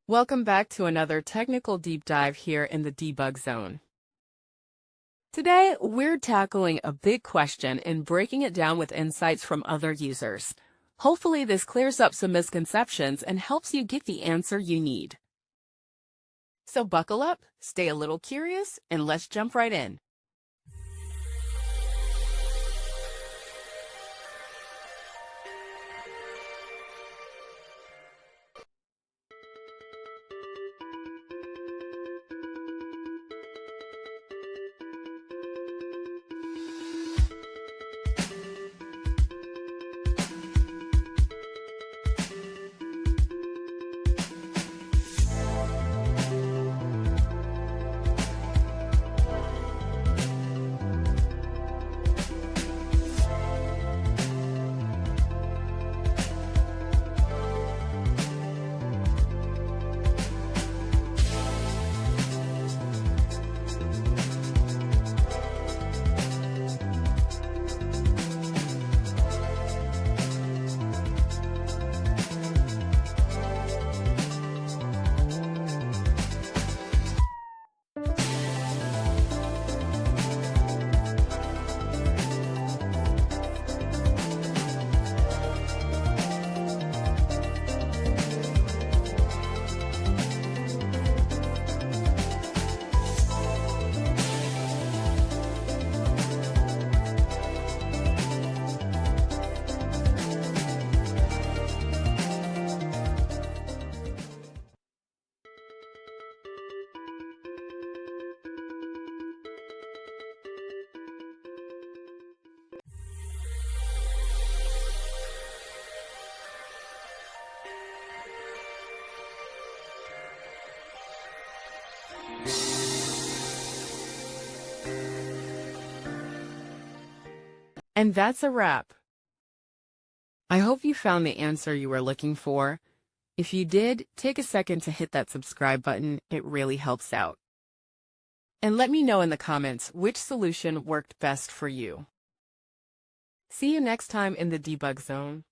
Welcome back to another technical deep dive here in the debug zone. Today, we're tackling a big question and breaking it down with insights from other users. Hopefully, this clears up some misconceptions and helps you get the answer you need. So buckle up, stay a little curious, and let's jump right in. And that's a wrap. I hope you found the answer you were looking for. If you did, take a second to hit that subscribe button. It really helps out. And let me know in the comments which solution worked best for you. See you next time in the debug zone.